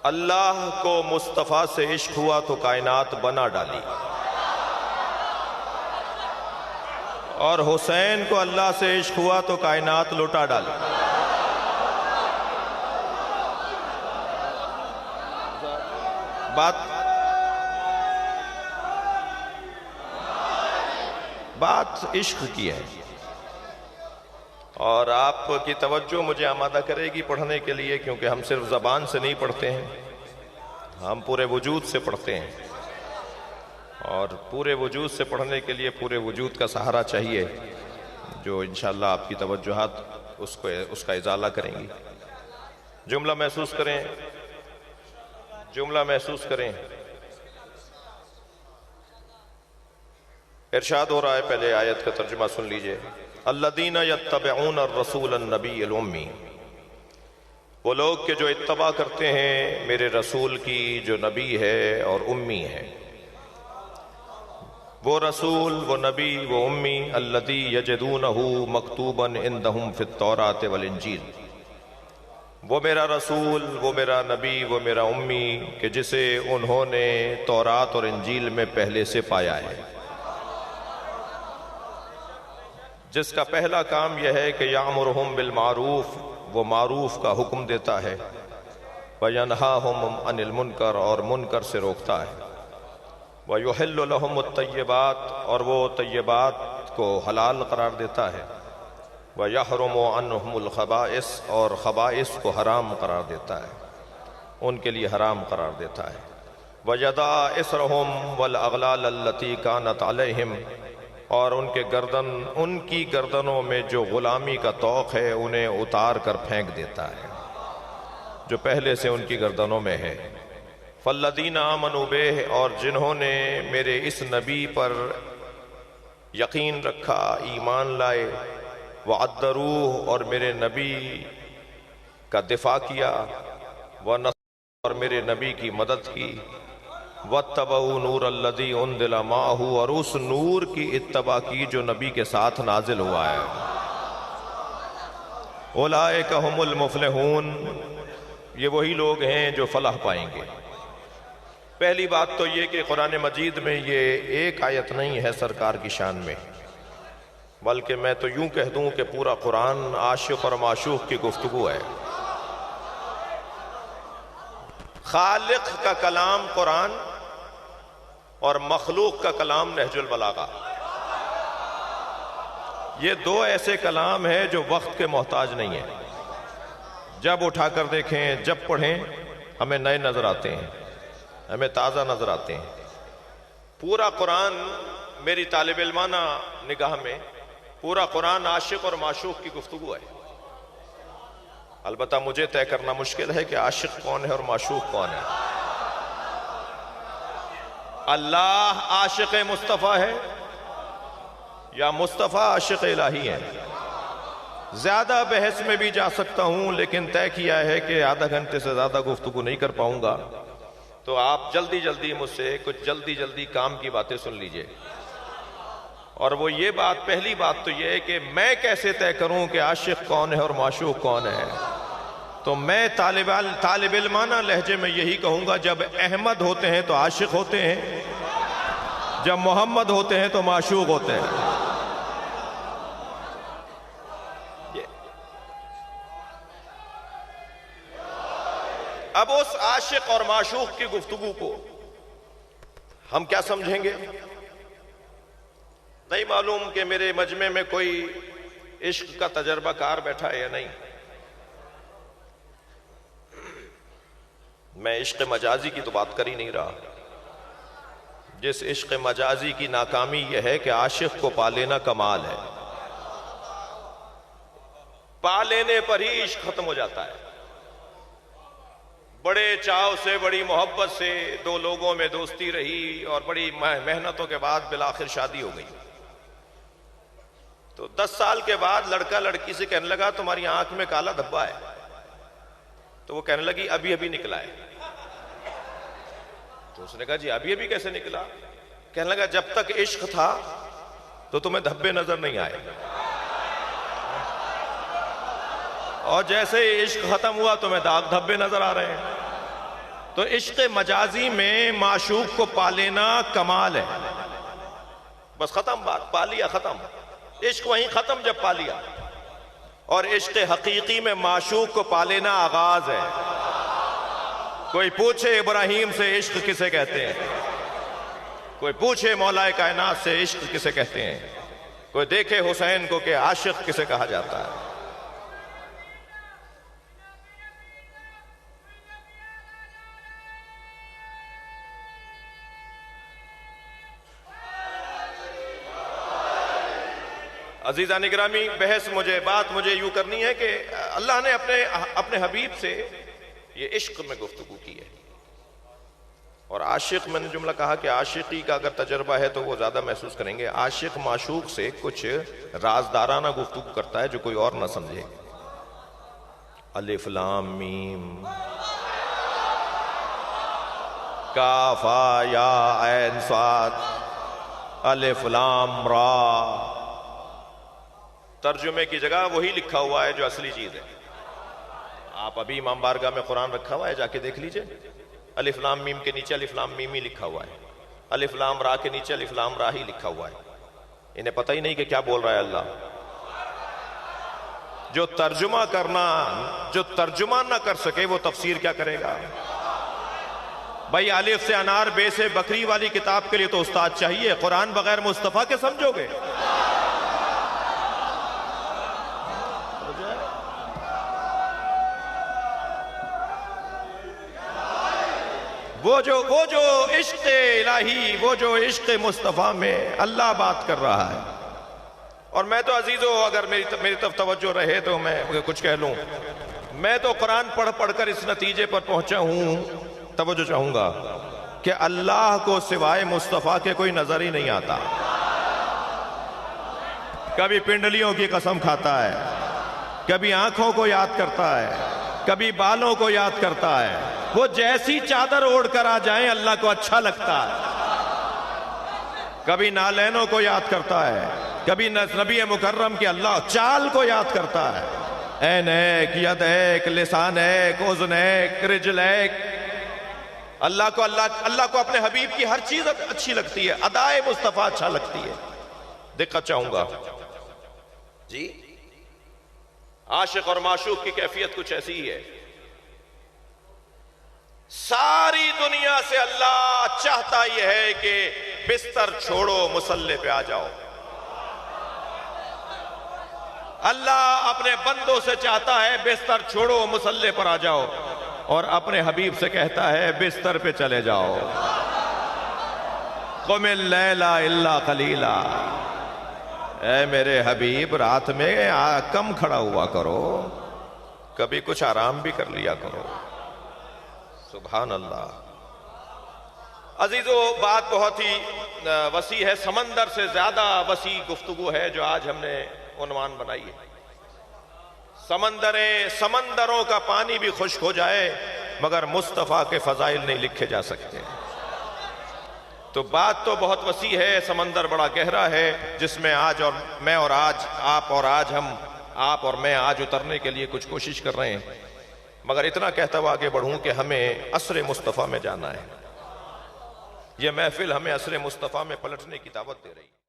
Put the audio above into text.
अल्लाह को मुस्तफ़ा से इश्क हुआ तो कायनात बना डाली, और हुसैन को अल्लाह से इश्क हुआ तो कायनात लुटा डाली। बात इश्क की है, और आपकी तवज्जो मुझे आमादा करेगी पढ़ने के लिए, क्योंकि हम सिर्फ ज़बान से नहीं पढ़ते हैं, हम पूरे वजूद से पढ़ते हैं, और पूरे वजूद से पढ़ने के लिए पूरे वजूद का सहारा चाहिए, जो इंशाअल्लाह आपकी तवज्जुहात उसका इजाला करेंगी। जुमला महसूस करें, जुमला महसूस करें। इरशाद हो रहा है, पहले आयत का तर्जुमा सुन लीजिए। अल्लज़ीना यत्तबिऊन अर्रसूल अन्नबीय्यल उम्मी, वो लोग के जो इत्तबा करते हैं मेरे रसूल की जो नबी है और उम्मी है। वो रसूल, वो नबी, वो उम्मी, अल्लज़ी यजिदूनहु मकतूबन इंदहुम फित तौरात वल इंजील, वो मेरा रसूल, वो मेरा नबी, वो मेरा उम्मी कि जिसे उन्होंने तौरात और इंजील में पहले से पाया है, जिसका पहला काम यह है कि यामुरुहुम बिल मारूफ, वो मारूफ का हुक्म देता है, व यनहाहुम अनिल मुनकर, और मुनकर से रोकता है, व युहिल्लु लहुमुत तय्यबात, और वो तय्यबात को हलाल करार देता है, व यहरुमु अन्हुमुल खबाइस, और खबाइस को हराम करार देता है, उनके लिए हराम करार देता है। व यदा इसरहुम वल अगलाल अल्लती कानत अलैहिम, और उनकी गर्दनों में जो गुलामी का तौक है उन्हें उतार कर फेंक देता है, जो पहले से उनकी गर्दनों में है। फल्लदीना आमनू बिह, और जिन्होंने मेरे इस नबी पर यकीन रखा, ईमान लाए, वअद्दरूह, और मेरे नबी का दिफा किया, व और मेरे नबी की मदद की, वत्तबऊ नूर अल्लज़ी उनज़िला माहू, और उस नूर की इत्तबा की जो नबी के साथ नाजिल हुआ है। उलाइका हुमुल मुफ़लिहून, ये वही लोग हैं जो फलाह पाएंगे। पहली बात तो ये कि कुरान मजीद में ये एक आयत नहीं है सरकार की शान में, बल्कि मैं तो यूं कह दूं कि पूरा कुरान आशिक और माशूक की गुफ्तगू है। खालिक का कलाम कुरान और मखलूक का कलाम नहजुल बलागा, ये दो ऐसे कलाम हैं जो वक्त के मोहताज नहीं है। जब उठाकर देखें, जब पढ़ें, हमें नए नजर आते हैं, हमें ताज़ा नजर आते हैं। पूरा कुरान मेरी तालिब इल्माना निगाह में पूरा कुरान आशिक और माशूक की गुफ्तगू है। अलबत्ता मुझे तय करना मुश्किल है कि आशिक कौन है और माशूक कौन है। अल्लाह आशिक मुस्तफ़ा है या मुस्तफ़ा आशिक इलाही है। ज्यादा बहस में भी जा सकता हूं, लेकिन तय किया है कि आधा घंटे से ज्यादा गुफ्तगू नहीं कर पाऊंगा, तो आप जल्दी जल्दी मुझसे कुछ जल्दी काम की बातें सुन लीजिए। और वो ये बात, पहली बात तो ये है कि मैं कैसे तय करूं कि आशिक कौन है और माशूक कौन है। तो मैं तालिब इल्माना लहजे में यही कहूंगा, जब अहमद होते हैं तो आशिक होते हैं, जब मोहम्मद होते हैं तो माशूक होते हैं। अब उस आशिक और माशूक की गुफ्तगू को हम क्या समझेंगे? नहीं मालूम कि मेरे मजमे में कोई इश्क का तजर्बाकार बैठा है या नहीं। मैं इश्क मजाजी की तो बात कर ही नहीं रहा। जिस इश्क मजाजी की नाकामी यह है कि आशिक को पा लेना कमाल है, पा लेने पर ही इश्क खत्म हो जाता है। बड़े चाव से, बड़ी मोहब्बत से दो लोगों में दोस्ती रही और बड़ी मेहनतों के बाद बिलाखिर शादी हो गई। तो 10 साल के बाद लड़का लड़की से कहने लगा तुम्हारी आंख में काला धब्बा है। तो वो कहने लगी अभी अभी निकला है। तो उसने कहा जी अभी अभी कैसे निकला? कहने लगा जब तक इश्क था तो तुम्हें धब्बे नजर नहीं आए, और जैसे ही इश्क खत्म हुआ तुम्हें दाग धब्बे नजर आ रहे हैं। तो इश्क मजाजी में माशूक को पा लेना कमाल है। बस खत्म बात, पा लिया, खत्म। इश्क वहीं खत्म जब पा लिया। और इश्क हकीकी में माशूक को पा लेना आगाज है। कोई पूछे इब्राहिम से इश्क किसे कहते हैं, कोई पूछे मौलाए कायनात से इश्क किसे कहते हैं, कोई देखे हुसैन को कि आशिक किसे कहा जाता है। अजीजा निगरामी, बात मुझे यूं करनी है कि अल्लाह ने अपने हबीब से ये इश्क में गुफ्तगू की है। और आशिक, मैंने जुमला कहा कि आशिकी का अगर तजर्बा है तो वो ज्यादा महसूस करेंगे। आशिक माशूक से कुछ राजदाराना गुफ्तगू करता है जो कोई और ना समझे। अलिफ लाम मीम काफ या ऐन साद अलिफ लाम रा, तर्जुमे की जगह वही लिखा हुआ है जो असली चीज है। आप अभी इमाम बारगाह में कुरान रखा हुआ है, जाके देख लीजिए। अलिफ लाम मीम के नीचे अलिफ लाम मीम ही लिखा हुआ है, अलिफ लाम रा के नीचे अलिफ लाम रा ही लिखा हुआ है। इन्हें पता ही नहीं कि क्या बोल रहा है अल्लाह। जो तर्जुमा ना कर सके वो तफसीर क्या करेगा? भाई अलिफ से अनार, बे से बकरी वाली किताब के लिए तो उस्ताद चाहिए। कुरान बगैर मुस्तफा के समझोगे? वो जो इश्क इलाही, वो जो इश्क मुस्तफा में अल्लाह बात कर रहा है। और मैं तो अजीजों, अगर मेरी तरफ तवज्जो रहे तो मैं कुछ कह लूं। मैं तो कुरान पढ़ कर इस नतीजे पर पहुंचा हूं, तवज्जो चाहूंगा, कि अल्लाह को सिवाय मुस्तफा के कोई नजर ही नहीं आता। कभी पिंडलियों की कसम खाता है, कभी आंखों को याद करता है, कभी बालों को याद करता है। वो जैसी चादर ओढ़ कर आ जाए अल्लाह को अच्छा लगता है। कभी नालैनों को याद करता है, कभी नबी मुकर्रम की अल्लाह चाल को याद करता है। ऐन एक, यद एक, लिसान एक, उज़्न एक, रिजल एक। अल्लाह को अपने हबीब की हर चीज अच्छी लगती है, अदाए मुस्तफा अच्छा लगती है। दिक्कत चाहूंगा जी, आशिक और माशूक की कैफियत कुछ ऐसी ही है। सारी दुनिया से अल्लाह चाहता यह है कि बिस्तर छोड़ो, मुसल्ले पे आ जाओ। अल्लाह अपने बंदों से चाहता है बिस्तर छोड़ो, मुसल्ले पर आ जाओ, और अपने हबीब से कहता है बिस्तर पे चले जाओ। कुमिल लैला इल्ला कलीला, ऐ मेरे हबीब रात में कम खड़ा हुआ करो, कभी कुछ आराम भी कर लिया करो। सुभान अल्लाह। अजीजों, बात बहुत ही वसी है, समंदर से ज्यादा वसी गुफ्तगू है जो आज हमने उन्वान बनाई है। समंदरों का पानी भी खुश्क हो जाए मगर मुस्तफा के फजाइल नहीं लिखे जा सकते। तो बात तो बहुत वसी है, समंदर बड़ा गहरा है, जिसमें आज और मैं और आज आप और मैं आज उतरने के लिए कुछ कोशिश कर रहे हैं। मगर इतना कहता हुआ आगे बढ़ूं कि हमें असरे मुस्तफा में जाना है। यह महफिल हमें असरे मुस्तफा में पलटने की दावत दे रही है।